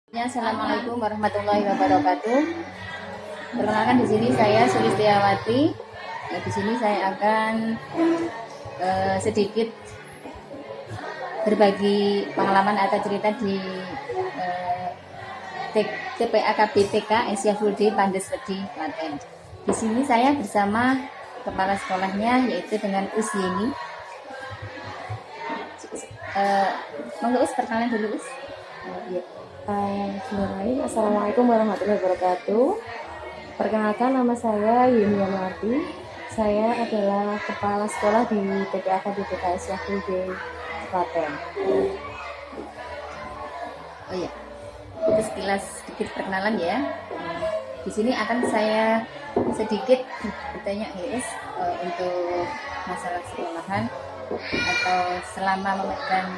Assalamualaikum warahmatullahi wabarakatuh. Perkenalkan di sini saya Sulistiawati. Di sini saya akan sedikit berbagi pengalaman atau cerita di TPAKB TK Asia Full Day Pandeswedi Klaten. Di sini saya bersama kepala sekolahnya yaitu dengan Usyeni. Monggo Us, perkenalan dulu Us. Ya. Bismillahirrahmanirrahim. Assalamualaikum warahmatullahi wabarakatuh. Perkenalkan, nama saya Yuni Marti. Saya adalah kepala sekolah di TPAKB TK Asia Full Day Klaten. Oh iya, itu sekilas sedikit perkenalan ya. Di sini akan saya sedikit bertanya guys untuk masalah sekolahan atau selama memegang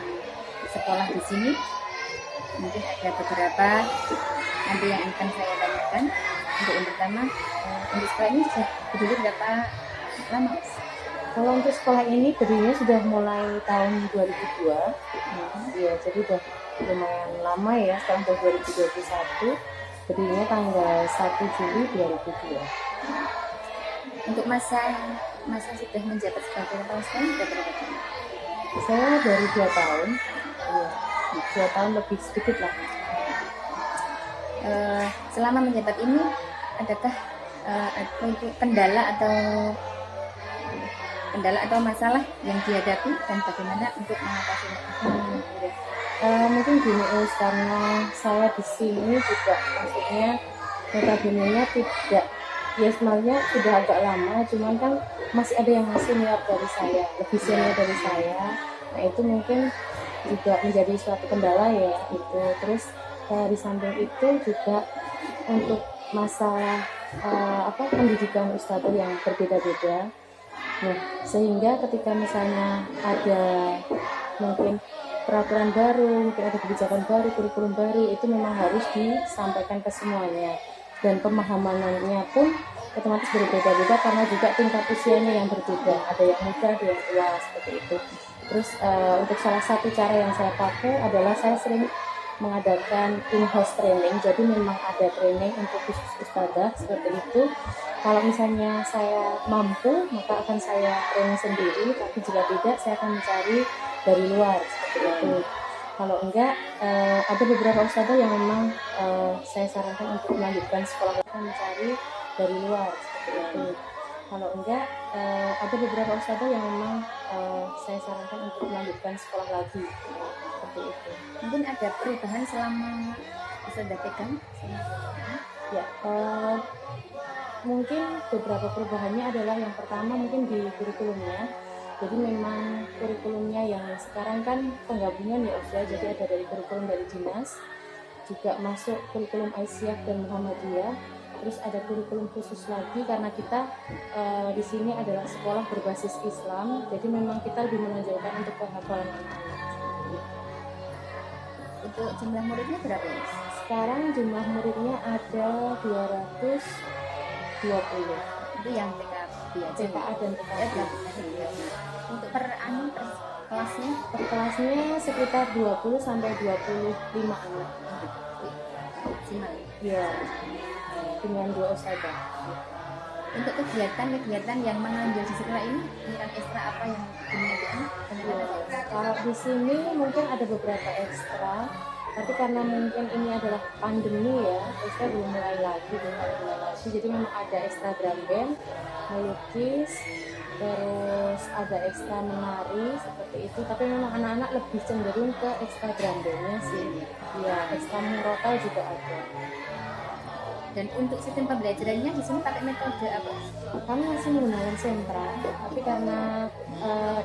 sekolah di sini. Mungkin ada beberapa nanti yang akan saya tanyakan. Untuk yang pertama, untuk sekolah ini sudah berdiri berapa lama? Kalau untuk sekolah ini berdirinya sudah mulai tahun 2002. Ya, jadi udah lumayan lama ya, sekarang udah 2021. Berdirinya tanggal 1 Juli 2002. Untuk masa sudah menjabat sebagai kepala sekolah sudah berapa tahun? Saya dari 2 tahun. Ya, 2 tahun lebih sedikit lah. Selama menjabat ini adakah kendala atau masalah yang dihadapi dan bagaimana untuk mengatasinya? Mungkin gini Us, karena saya di sini juga maksudnya notabene-nya tidak, ya sebenarnya sudah agak lama, cuman kan masih ada yang senior dari saya, lebih senior dari saya. Nah itu mungkin juga menjadi suatu kendala ya itu. Terus di samping itu juga untuk masalah pendidikan ustadzah yang berbeda-beda. Nah, sehingga ketika misalnya ada mungkin peraturan baru, mungkin ada kebijakan baru, kurikulum baru, itu memang harus disampaikan ke semuanya. Dan pemahamannya pun otomatis berbeda-beda karena juga tingkat usianya yang berbeda. Ada yang muda, ada yang tua, seperti itu. Terus untuk salah satu cara yang saya pakai adalah saya sering mengadakan in-house training. Jadi memang ada training untuk khusus ustadzah seperti itu. Kalau misalnya saya mampu, maka akan saya training sendiri. Tapi jika tidak, saya akan mencari dari luar seperti itu. Kalau enggak, ada beberapa ustadzah yang memang saya sarankan untuk melanjutkan sekolah, akan mencari dari luar seperti itu. Kalau enggak, ada beberapa ustadzah yang memang saya sarankan untuk melanjutkan sekolah lagi seperti itu. Mungkin ada perubahan selama ustadzah pegang? Ya, mungkin beberapa perubahannya adalah yang pertama mungkin di kurikulumnya. Jadi memang kurikulumnya yang sekarang kan penggabungan ya usia, jadi ada dari kurikulum dari dinas, juga masuk kurikulum Aisyah dan Muhammadiyah. Terus ada kurikulum khusus lagi karena kita di sini adalah sekolah berbasis Islam, jadi memang kita lebih menonjolkan untuk penghafalan anak-anak. Untuk jumlah muridnya berapa? Sekarang jumlah muridnya ada 220. Itu yang TKB aja. TKA dan TKB. Untuk per kelasnya? Per kelasnya sekitar 20 sampai 25 anak. Maksimal. Ya, dengan 2 ustadzah. Untuk kegiatan yang menonjol di sekolah ini, nilai ekstra apa yang dimiliki? Kalau di sini mungkin ada beberapa ekstra, tapi karena mungkin ini adalah pandemi ya, ekstra belum mulai lagi, jadi memang ada ekstra drum band, melukis, terus ada ekstra menari seperti itu. Tapi memang anak-anak lebih cenderung ke ekstra drum bandnya sih. Ya, ekstra murotal juga ada. Dan untuk sistem pembelajarannya di sini pakai metode apa? Kami masih menggunakan sentra, tapi karena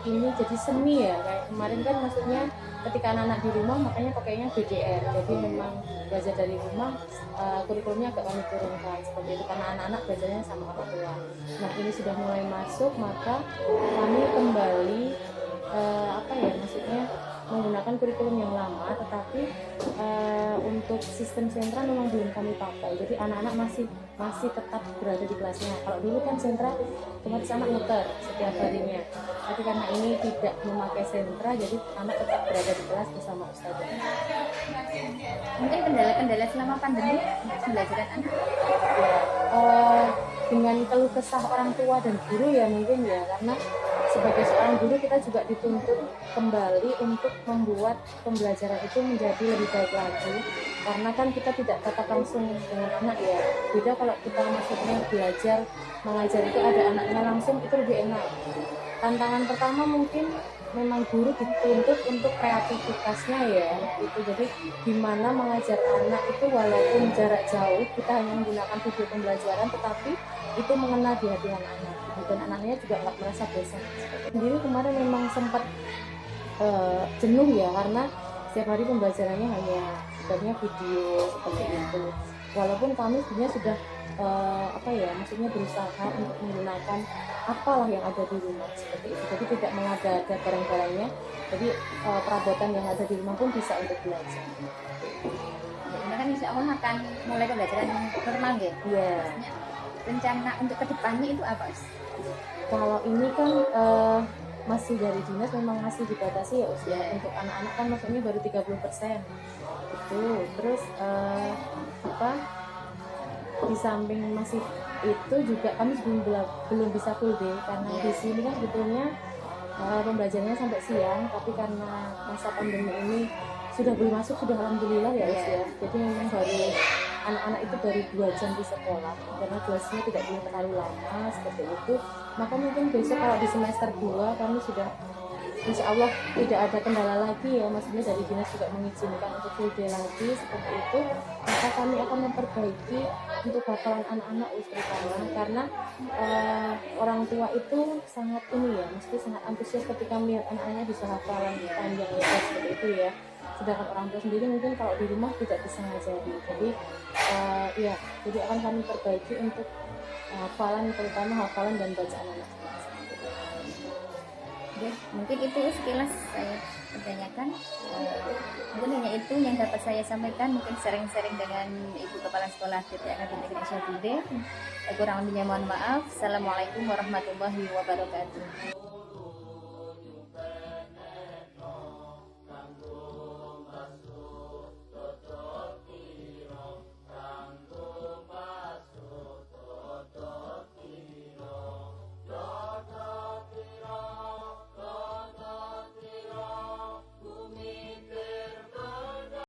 ini jadi semi ya, kayak kemarin kan maksudnya ketika anak-anak di rumah makanya pakainya BDR. Jadi memang belajar dari rumah, kurikulumnya agak kami turunkan seperti itu karena anak-anak belajarnya sama orang tua. Nah ini sudah mulai masuk, maka kami kembali maksudnya menggunakan kurikulum yang lama, tetapi untuk sistem sentra memang belum kami pakai. Jadi anak-anak masih tetap berada di kelasnya. Kalau dulu kan sentra otomatis anak muter setiap harinya. Tapi karena ini tidak memakai sentra, jadi anak tetap berada di kelas bersama ustazah. Mungkin kendala-kendala selama pandemi untuk pembelajaran anak. Eh, dengan keluh kesah orang tua dan guru ya mungkin ya, karena sebagai seorang guru kita juga dituntut kembali untuk membuat pembelajaran itu menjadi lebih baik lagi, karena kan kita tidak tatap langsung dengan anak ya, beda kalau kita maksudnya belajar mengajar itu ada anaknya langsung, itu lebih enak. Tantangan pertama mungkin memang guru dituntut untuk kreativitasnya ya itu, jadi gimana mengajar anak itu walaupun jarak jauh kita hanya menggunakan video pembelajaran tetapi itu mengena di hati anak-anak gitu, dan anaknya juga nggak merasa bosan. Sendiri kemarin memang sempat jenuh ya, karena setiap hari pembelajarannya hanya sebenarnya video seperti itu, walaupun kami sebenarnya sudah apa ya, maksudnya berusaha untuk menggunakan apalah yang ada di rumah seperti itu, jadi tidak mengada-ada barang-barangnya, jadi perabotan yang ada di rumah pun bisa untuk belajar. Ini kan insya Allah akan mulai pembelajaran normal ya. Iya. Maksudnya, rencana untuk kedepannya itu apa? Kalau ini kan masih dari dinas memang masih dibatasi ya usia untuk anak-anak kan maksudnya baru 30% itu, terus apa, di samping masih itu juga kami belum bisa full day karena di sini kan sebetulnya pembelajarannya sampai siang, tapi karena masa pandemi ini sudah boleh masuk, sudah alhamdulillah ya Us ya, jadi memang baru anak-anak itu baru 2 jam di sekolah karena durasinya tidak boleh terlalu lama seperti itu. Maka mungkin besok kalau di semester 2 kami sudah insya Allah tidak ada kendala lagi ya, maksudnya dari dinas juga mengizinkan untuk full day lagi seperti itu, maka kami akan memperbaiki untuk hafalan anak-anak terutama karena orang tua itu sangat ini ya, mesti sangat antusias ketika melihat anak-anaknya bisa hafalan panjang lebar seperti itu ya, sedangkan orang tua sendiri mungkin kalau di rumah tidak bisa ngajari, jadi ya jadi akan kami perbaiki untuk hafalan, terutama hafalan dan bacaan anak. Oke, mungkin itu sekilas saya pertanyakan. Mungkin hanya itu yang dapat saya sampaikan. Mungkin sering-sering dengan Ibu Kepala Sekolah TT Akademi Indonesia Bude. Kurang lebihnya mohon maaf. Assalamualaikum warahmatullahi wabarakatuh.